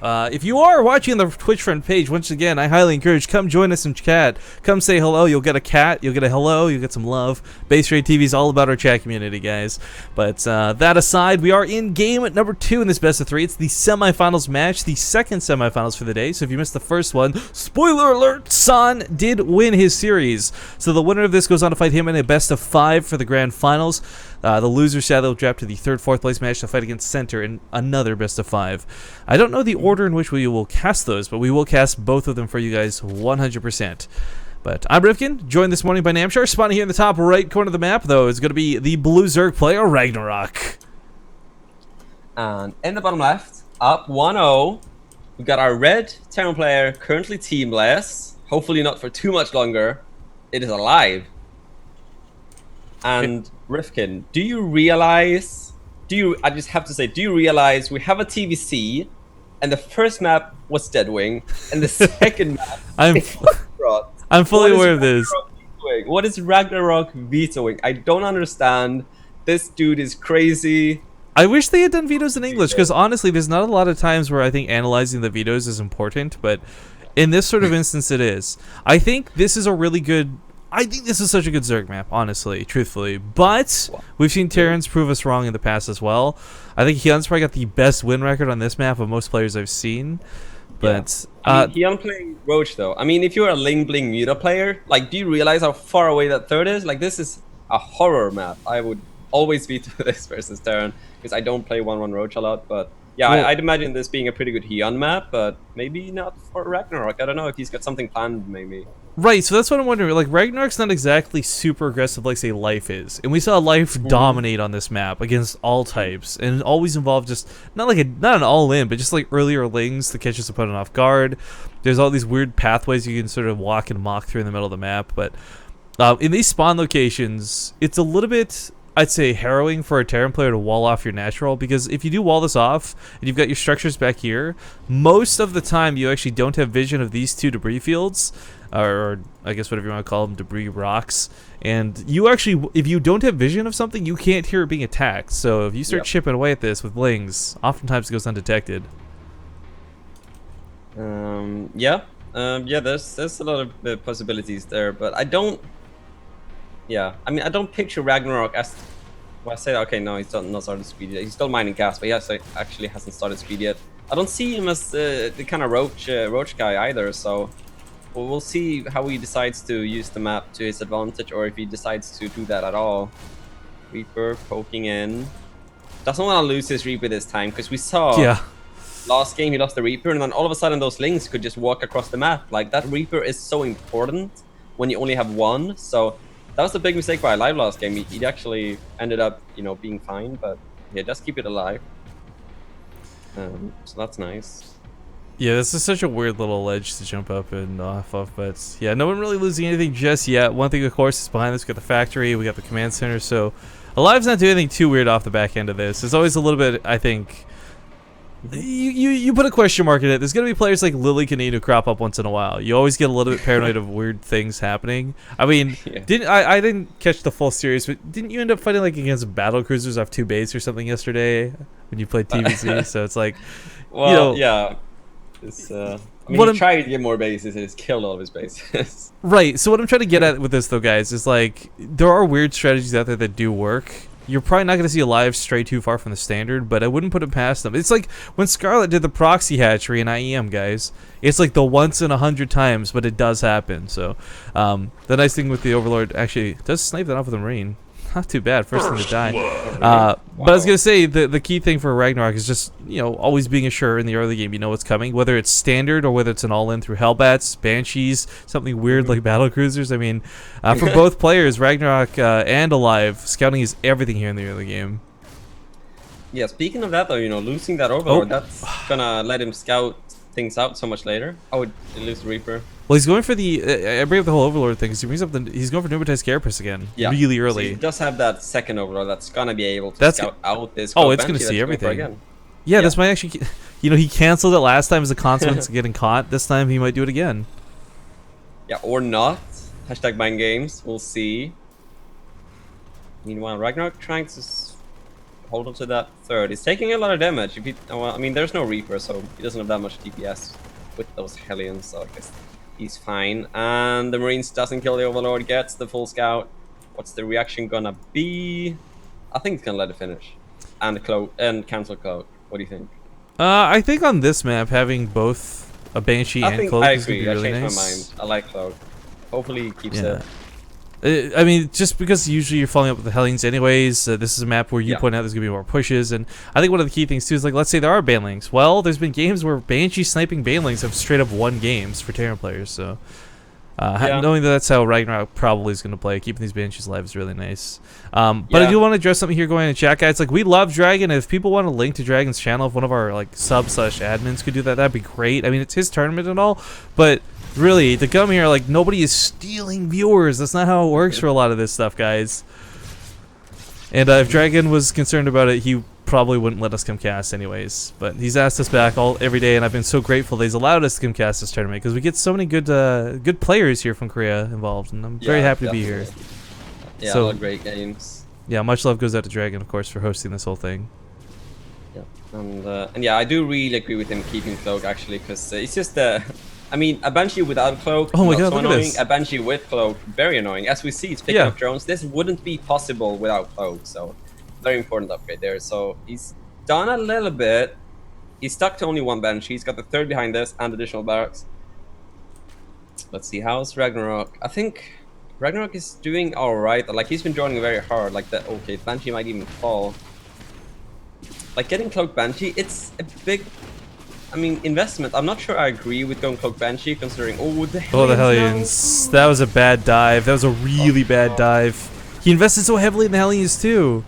If you are watching the Twitch front page, once again, I highly encourage, come join us in chat. Come say hello. You'll get a cat. You'll get a hello. You'll get some love. Base Rate TV is all about our chat community, guys. But that aside, we are in game at number 2 in this best of 3. It's the semifinals match, the second semifinals for the day. So if you missed the first one, spoiler alert, San did win his series. So the winner of this goes on to fight him in a best of 5 for the grand finals. The loser sadly will drop to the 3rd, 4th place match to fight against Center in another best of 5. I don't know the order in which we will cast those, but we will cast both of them for you guys 100%. But I'm Rifkin, joined this morning by Namshar. Spawning here in the top right corner of the map, though, is going to be the blue Zerg player, Ragnarok. And in the bottom left, up 1-0, we've got our red Terran player, currently teamless. Hopefully not for too much longer. It is alive. And Rifkin, do you realize, I just have to say, do you realize we have a TVC, and the first map was Deadwing, and the second map is Ragnarok? I'm fully aware of this. What is Ragnarok vetoing? I don't understand. This dude is crazy. I wish they had done vetoes in English, because honestly, there's not a lot of times where I think analyzing the vetoes is important, but in this sort of instance, it is. I think this is a really good... I think this is such a good Zerg map, honestly, truthfully. But we've seen Terrans prove us wrong in the past as well. I think Hyun's probably got the best win record on this map of most players I've seen. But I mean, Hyun playing Roach though. I mean, if you're a Ling Bling Muta player, like, do you realize how far away that third is? Like, this is a horror map. I would always veto this versus Terran because I don't play 1-1 Roach a lot. But yeah, well, I'd imagine this being a pretty good Hyun map, but maybe not for Ragnarok. I don't know if he's got something planned, maybe. Right, so that's what I'm wondering. Like, Ragnarok's not exactly super aggressive like, say, Life is. And we saw Life dominate on this map against all types. And it always involved just, not an all-in, but just like earlier lings to catch his opponent off guard. There's all these weird pathways you can sort of walk and mock through in the middle of the map. But in these spawn locations, it's a little bit... I'd say harrowing for a Terran player to wall off your natural, because if you do wall this off and you've got your structures back here, most of the time you actually don't have vision of these two debris fields, or I guess whatever you want to call them, debris rocks, and you actually, if you don't have vision of something, you can't hear it being attacked. So if you start chipping away at this with lings, oftentimes it goes undetected. Yeah, there's a lot of possibilities there, but I don't. Yeah, I mean, I don't picture Ragnarok as... Well, I say, okay, no, he's not started speed yet. He's still mining gas, but yes, actually hasn't started speed yet. I don't see him as the kind of roach guy either, so we'll see how he decides to use the map to his advantage, or if he decides to do that at all. Reaper poking in. Doesn't want to lose his Reaper this time, because we saw last game he lost the Reaper, and then all of a sudden those lings could just walk across the map. Like, that Reaper is so important when you only have one, so... That was a big mistake by Alive last game. He actually ended up, you know, being fine, but yeah, just keep it alive. So that's nice. Yeah, this is such a weird little ledge to jump up and off of, but yeah, no one really losing anything just yet. One thing, of course, is behind this, we got the factory, we got the command center, so Alive's not doing anything too weird off the back end of this. There's always a little bit, I think... You put a question mark in it. There's gonna be players like Lily Canine who crop up once in a while. You always get a little bit paranoid of weird things happening. I mean, I didn't catch the full series, but didn't you end up fighting like against battle cruisers off 2 base or something yesterday when you played TVC? So it's like, well, you know, yeah, it's I mean, he tried to get more bases and he's killed all of his bases. Right. So what I'm trying to get at with this though, guys, is like there are weird strategies out there that do work. You're probably not going to see Alive stray too far from the standard, but I wouldn't put it past them. It's like when Scarlet did the proxy hatchery in IEM, guys. It's like the once in 100 times, but it does happen. So the nice thing with the Overlord actually does snipe that off with a Marine. Not too bad. First thing to die. But I was going to say, the key thing for Ragnarok is just, you know, always being sure in the early game you know what's coming, whether it's standard or whether it's an all-in through Hellbats, Banshees, something weird like Battlecruisers. I mean, for both players, Ragnarok and Alive, scouting is everything here in the early game. Yeah, speaking of that, though, you know, losing that Overlord, that's going to let him scout things out so much later. I would lose the Reaper. Well, he's going for the... I bring up the whole Overlord thing, because he brings up he's going for Pneumatized Carapace again, really early. So he does have that second Overlord that's going to be able to scout out this... Oh, it's going to see everything. Yeah, this might actually... You know, he canceled it last time as a consequence of getting caught. This time he might do it again. Yeah, or not. Hashtag mind games. We'll see. Meanwhile, Ragnarok trying to hold on to that third. He's taking a lot of damage. If he, well, I mean, there's no Reaper, so he doesn't have that much DPS with those Hellions, so I guess he's fine. And the Marines doesn't kill the Overlord, gets the full scout. What's the reaction gonna be? I think it's gonna let it finish. And cloak and cancel cloak. What do you think? I think on this map, having both a Banshee and Cloak is going to be really I nice. changed my mind. I like Cloak. Hopefully he keeps Yeah. it. I mean, just because usually you're following up with the Hellions anyways, this is a map where you point out there's going to be more pushes, and I think one of the key things too is, like, let's say there are Banelings. Well, there's been games where Banshee sniping Banelings have straight up won games for Terran players, so knowing that that's how Ragnarok probably is going to play, keeping these Banshees alive is really nice. But I do want to address something here going in chat, guys. Like, we love Dragon. If people want to link to Dragon's channel, if one of our, like, sub/admins could do that, that'd be great. I mean, it's his tournament and all, but really, to come here, like, nobody is stealing viewers. That's not how it works for a lot of this stuff, guys. And if Dragon was concerned about it, he probably wouldn't let us come cast anyways. But he's asked us back every day, and I've been so grateful that he's allowed us to come cast this tournament, because we get so many good players here from Korea involved, and I'm very happy to be here. Yeah, so, all great games. Yeah, much love goes out to Dragon, of course, for hosting this whole thing. Yeah, and yeah, I do really agree with him keeping Cloak, actually, because it's just I mean, a Banshee without Cloak, oh my God, so look annoying. at this. A Banshee with Cloak, very annoying. As we see, it's picking up drones. This wouldn't be possible without Cloak, so very important upgrade there. So he's done a little bit. He's stuck to only one Banshee. He's got the third behind this and additional barracks. Let's see, how's Ragnarok? I think Ragnarok is doing alright. Like, he's been drawing very hard. Like, okay, Banshee might even fall. Like, getting Cloak Banshee, it's a big, I mean, investment. I'm not sure I agree with going Cloak Banshee, considering, the Hellions. That was a bad dive. That was a really bad dive. He invested so heavily in the Hellions, too.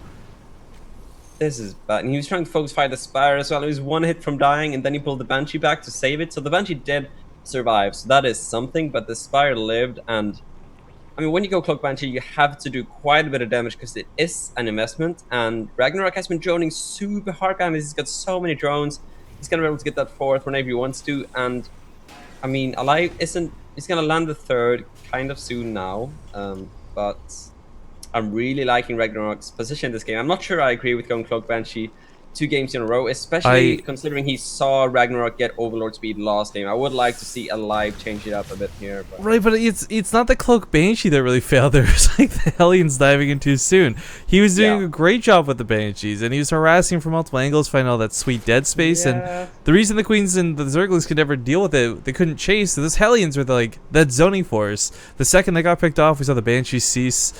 This is bad. And he was trying to focus fire the Spire as well. He was one hit from dying, and then he pulled the Banshee back to save it. So the Banshee did survive. So that is something, but the Spire lived. And I mean, when you go Cloak Banshee, you have to do quite a bit of damage because it is an investment. And Ragnarok has been droning super hard, guys. He's got so many drones. He's gonna be able to get that fourth whenever he wants to. And I mean, Alive isn't. He's gonna land the third kind of soon now. But I'm really liking Ragnarok's position in this game. I'm not sure I agree with going Cloak Banshee 2 games in a row, especially considering he saw Ragnarok get Overlord speed last game. I would like to see Alive change it up a bit here. But. Right, but it's not the Cloak Banshee that really failed. There was like the Hellions diving in too soon. He was doing a great job with the Banshees, and he was harassing from multiple angles, finding all that sweet dead space. And the reason the Queens and the Zerglings could never deal with it, they couldn't chase. So this Hellions were like that zoning force. The second they got picked off, we saw the Banshees cease.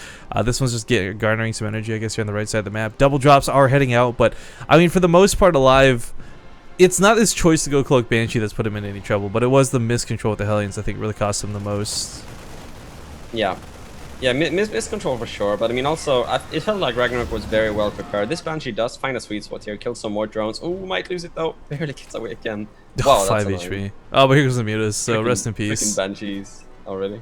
This one's just garnering some energy, I guess, here on the right side of the map. Double drops are heading out, but I mean, for the most part, Alive, it's not his choice to go Cloak Banshee that's put him in any trouble, but it was the miscontrol with the Hellions I think really cost him the most. Yeah, miscontrol for sure, but I mean also, it felt like Ragnarok was very well prepared. This Banshee does find a sweet spot here, kills some more drones. Oh, might lose it though, barely gets away again. Wow, 5 HP. Oh, but here goes the Mutas, so rest in peace. Freaking Banshees. Oh, really?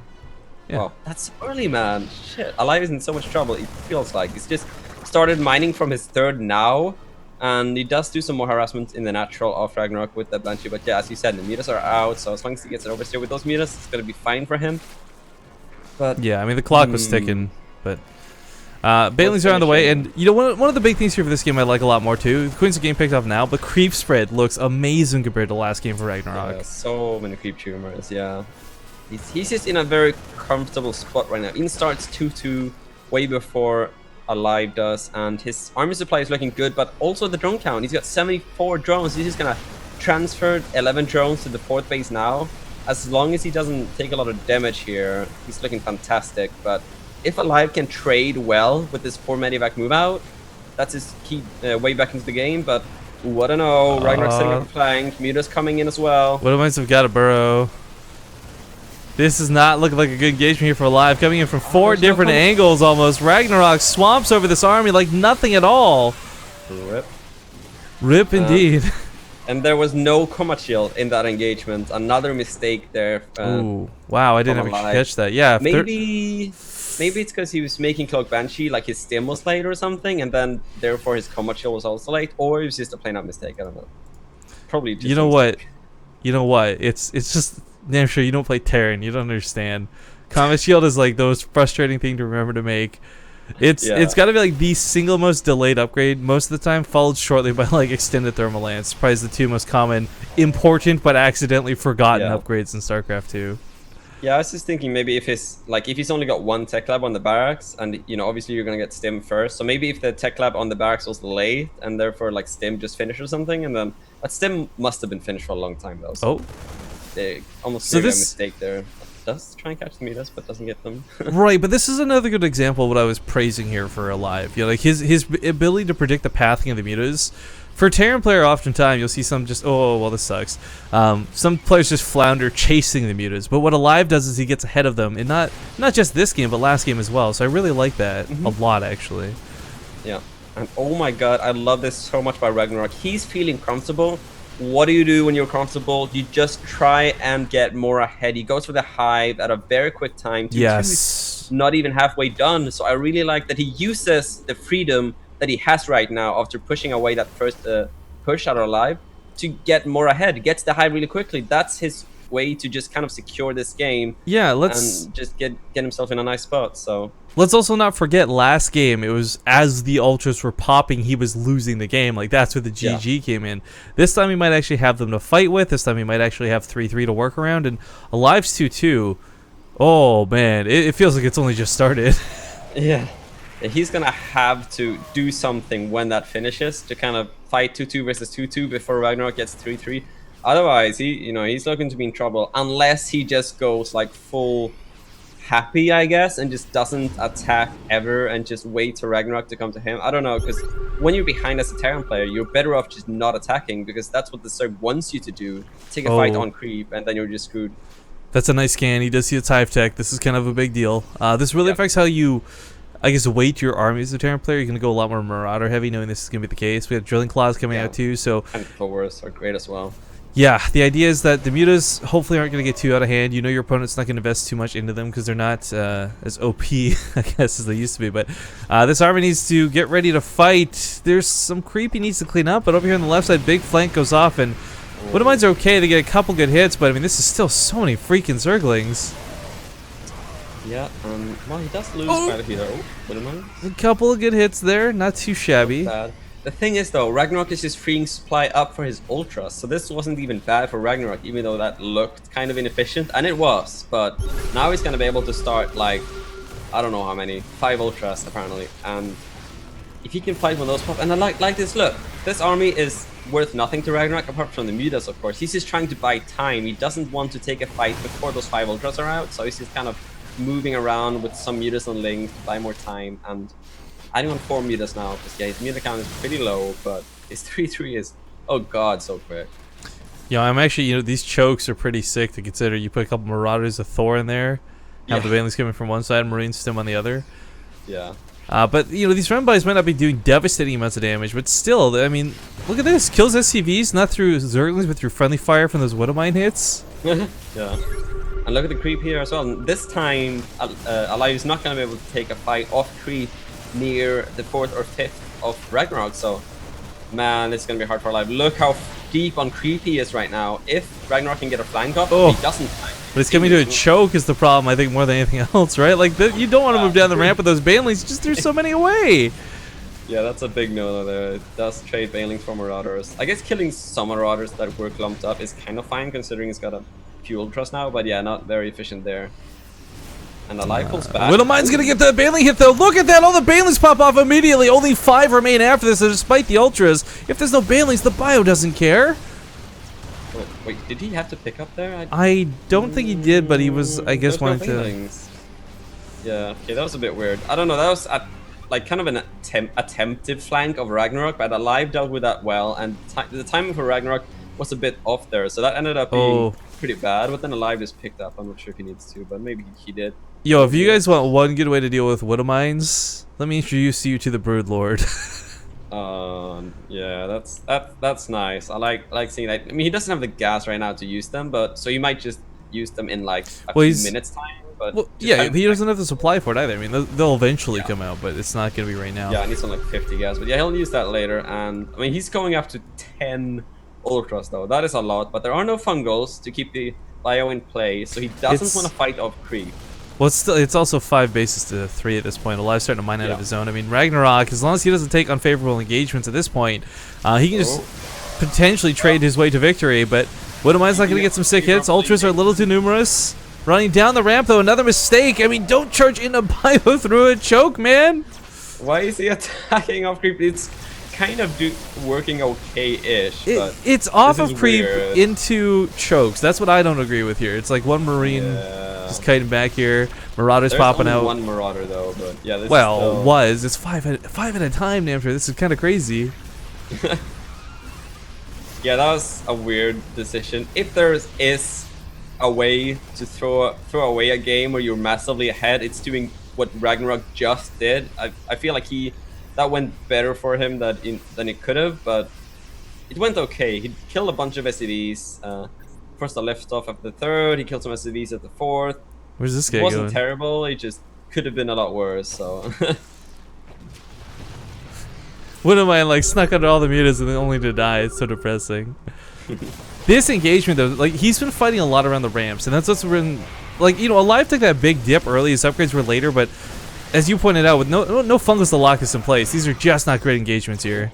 Yeah. Wow, that's early, man. Shit, Alive is in so much trouble, it feels like. He's just started mining from his third now, and he does do some more harassment in the natural off Ragnarok with that Banshee. But yeah, as you said, the Mutas are out, so as long as he gets it oversteer with those Mutas, it's gonna be fine for him. But yeah, I mean, the clock was ticking, but Banelings are on the way, and you know, one of the big things here for this game I like a lot more too. The Queen's game picked up now, but creep spread looks amazing compared to last game for Ragnarok. Yeah, so many creep tumors, yeah. He's just in a very comfortable spot right now. In starts 2-2 way before Alive does, and his army supply is looking good, but also the drone count. He's got 74 drones. He's just gonna transfer 11 drones to the 4th base now. As long as he doesn't take a lot of damage here, he's looking fantastic. But if Alive can trade well with this 4 medivac move out, that's his key way back into the game. But I don't know. Ragnarok setting up a flank. Muta's coming in as well. What am I have got a burrow? This does not look like a good engagement here for Alive. Coming in from 4 different angles almost. Ragnarok swamps over this army like nothing at all. Rip. Rip indeed. And there was no combat shield in that engagement. Another mistake there. Ooh, wow, I didn't actually catch that. Yeah, maybe it's because he was making Cloak Banshee, like his stim was late or something, and then therefore his combat shield was also late, or it was just a plain out mistake. I don't know. Probably just You know what? It's just damn sure you don't play Terran. You don't understand. Combat shield is like the most frustrating thing to remember to make. It's got to be like the single most delayed upgrade most of the time, followed shortly by like extended thermal lance. Probably the two most common, important but accidentally forgotten upgrades in StarCraft 2. Yeah, I was just thinking maybe if he's only got one tech lab on the barracks, and obviously you're gonna get stim first. So maybe if the tech lab on the barracks was late, and therefore like stim just finished or something, and then but stim must have been finished for a long time though. So they almost made a mistake there. Does try and catch the meters, but doesn't get them. Right, but this is another good example of what I was praising here for Alive. Like his ability to predict the pathing of the mutas. For a Terran player, oftentimes you'll see some just, oh, well, this sucks. Some players just flounder chasing the mutas, but what Alive does is he gets ahead of them, and not just this game, but last game as well. So I really like that a lot, actually. Yeah, and oh my god, I love this so much by Ragnarok. He's feeling comfortable. What do you do when you're comfortable? You just try and get more ahead. He goes for the hive at a very quick time. Yes. Not even halfway done. So I really like that he uses the freedom that he has right now after pushing away that first push out of Alive to get more ahead. He gets the hive really quickly. That's his way to just kind of secure this game. Yeah, and just get himself in a nice spot. So let's also not forget last game, it was as the ultras were popping, he was losing the game. Like that's where the GG came in. This time he might actually have them to fight with. This time he might actually have 3-3 to work around, and Alive's 2-2. Oh man, it feels like it's only just started. Yeah. He's gonna have to do something when that finishes to kind of fight 2-2 versus 2-2 before Ragnarok gets 3-3. Otherwise, he's looking to be in trouble unless he just goes like full happy, I guess, and just doesn't attack ever and just waits for Ragnarok to come to him. I don't know, because when you're behind as a Terran player, you're better off just not attacking because that's what the Zerg wants you to do. Take a fight on creep, and then you're just screwed. That's a nice scan. He does see its hive tech. This is kind of a big deal. This really affects how you, I guess, weight your army as a Terran player. You're going to go a lot more Marauder heavy, knowing this is going to be the case. We have Drilling Claws coming out too, so... And Force are great as well. Yeah, the idea is that the mutas hopefully aren't going to get too out of hand. Your opponent's not going to invest too much into them because they're not as OP, I guess, as they used to be. But this army needs to get ready to fight. There's some creep he needs to clean up, but over here on the left side, big flank goes off, and Widowmines are okay. They get a couple good hits, but I mean, this is still so many freaking Zerglings. Yeah, well, he does lose quite a few though. A couple of good hits there, not too shabby. Not bad. The thing is though, Ragnarok is just freeing supply up for his ultras, so this wasn't even bad for Ragnarok, even though that looked kind of inefficient, and it was, but now he's gonna be able to start like, I don't know how many, 5 ultras apparently, and if he can fight one of those pop, and I like this, look, this army is worth nothing to Ragnarok apart from the mutas, of course. He's just trying to buy time. He doesn't want to take a fight before those 5 ultras are out, so he's just kind of moving around with some mutas on link to buy more time, and adding on 4 mutas now, because his muta count is pretty low, but his 3-3 is, oh god, so quick. Yeah, I'm actually, these chokes are pretty sick to consider. You put a couple Marauders of Thor in there, have the Banelings coming from one side, Marine Stim on the other. Yeah. But, these Rembais might not be doing devastating amounts of damage, but still, I mean, look at this. Kills SCVs, not through Zerglings, but through friendly fire from those Widowmine hits. Yeah. And look at the creep here as well. This time, Alive is not going to be able to take a fight off creep near the 4th or 5th of Ragnarok, so man, it's gonna be hard for Alive. Look how deep on creep he is right now. If Ragnarok can get a flank up, he doesn't flank. But it's coming to a choke is the problem, I think, more than anything else, right? Like, you don't want to move down the ramp with those Banelings, just threw so many away. Yeah, that's a big no there. It does trade Banelings for Marauders. I guess killing some Marauders that were clumped up is kind of fine, considering he's got a few Ultras now, but yeah, not very efficient there. And Alive pulls back. Widowmine's gonna get the Baneling hit though. Look at that, all the Banelings pop off immediately. Only 5 remain after this, so despite the Ultras, if there's no Banelings, the bio doesn't care. Wait, did he have to pick up there? I don't think he did, but he was, I guess, wanting to... Yeah, okay, that was a bit weird. I don't know, that was like kind of an attempted flank of Ragnarok, but Alive dealt with that well, and the timing for Ragnarok was a bit off there, so that ended up being pretty bad, but then Alive just picked up. I'm not sure if he needs to, but maybe he did. Yo, if you guys want one good way to deal with Widowmines, let me introduce you to the Broodlord. Yeah, that's nice. I like seeing that. I mean, he doesn't have the gas right now to use them, but so you might just use them in like a few minutes time. But yeah, he doesn't have the supply for it either. I mean, they'll eventually come out, but it's not gonna be right now. Yeah, I need something like 50 gas, but yeah, he'll use that later. And I mean, he's going up to 10 Ultras though. That is a lot, but there are no fungals to keep the bio in play, so he doesn't want to fight off creep. Well, it's also 5 bases to 3 at this point. Alive's starting to mine out Yeah. of his zone. I mean, Ragnarok, as long as he doesn't take unfavorable engagements at this point, he can just potentially trade his way to victory. But Widowmine's not going to get some sick hits. Ultras are a little too numerous. Running down the ramp, though, another mistake. I mean, don't charge into bio through a choke, man. Why is he attacking off creep? It's kind of working okay-ish, but It's off this of is creep weird. into chokes. That's what I don't agree with here. It's like one Marine just kiting back here. Marauders There's popping only out. one Marauder though, but yeah, this Well, is was. It's five at a time, damn sure. This is kind of crazy. yeah, that was a weird decision. If there is a way to throw away a game where you're massively ahead, it's doing what Ragnarok just did. I feel like that went better for him than it could have, but it went okay. He killed a bunch of SCVs. First, the left off at the third. He killed some SCVs at the fourth. Where's this guy It wasn't going? terrible. It just could have been a lot worse. So. Widowmine like snuck under all the mutas and then only to die. It's so depressing. This engagement though, like he's been fighting a lot around the ramps, and that's what's been like, you know, Alive took that big dip early. His upgrades were later, but as you pointed out, with no fungus to lock this in place, these are just not great engagements here.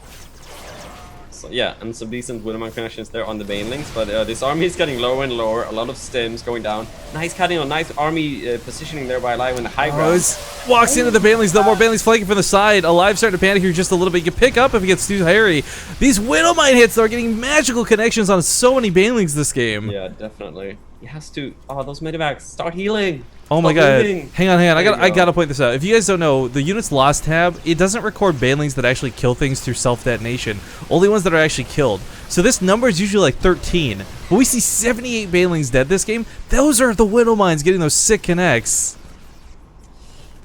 So yeah, and some decent Widowmine connections there on the Banelings, but this army is getting lower and lower. A lot of stims going down. Nice cutting on, nice army positioning there by Alive in the high ground. Walks into the Banelings, though. More Banelings flanking from the side. Alive starting to panic here just a little bit. You can pick up if he gets too hairy. These Widowmine hits, though, are getting magical connections on so many Banelings this game. Yeah, definitely. He has to. Oh, those medevacs, start healing. Oh my Stop god. moving. Hang on. There you I go. gotta point this out. If you guys don't know, the unit's lost tab, it doesn't record Banelings that actually kill things through self-detonation. Only ones that are actually killed. So this number is usually like 13. But we see 78 Banelings dead this game. Those are the Widowmines getting those sick connects.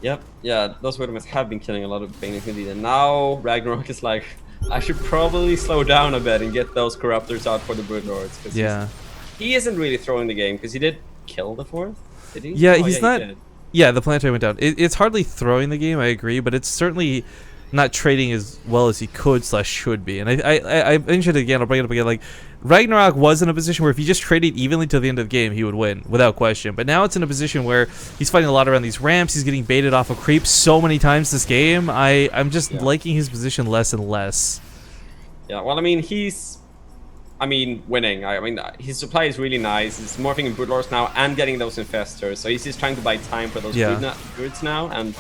Yep, yeah, those Widowmines have been killing a lot of Banelings indeed, and now Ragnarok is like, I should probably slow down a bit and get those Corruptors out for the Broodlords. Yeah. He isn't really throwing the game, because he did kill the fourth, did he? Yeah, Oh, he's he not. did. Yeah, the planetary went down. It's hardly throwing the game, I agree, but it's certainly not trading as well as he could / should be. And I mentioned it again, I'll bring it up again, like, Ragnarok was in a position where if he just traded evenly to the end of the game, he would win, without question. But now it's in a position where he's fighting a lot around these ramps, he's getting baited off of creep so many times this game. I'm just liking his position less and less. Yeah, well, I mean, winning. I mean, his supply is really nice. He's morphing in Broodlords now and getting those Infestors, so he's just trying to buy time for those goods now, and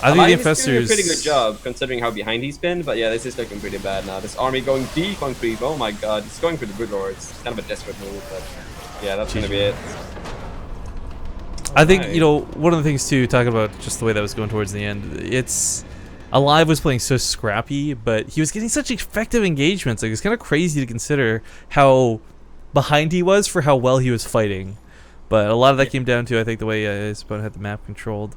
I think the Alive is doing a Infestors... pretty good job considering how behind he's been, but yeah, this is looking pretty bad now. This army going deep on creep, oh my god, he's going for the Broodlords. It's kind of a desperate move, but yeah, that's gonna be it. I think, you know, one of the things too, talking about just the way that was going towards the end, it's... Alive was playing so scrappy, but he was getting such effective engagements. Like, it's kind of crazy to consider how behind he was for how well he was fighting. But a lot of that came down to, I think, the way his opponent had the map controlled.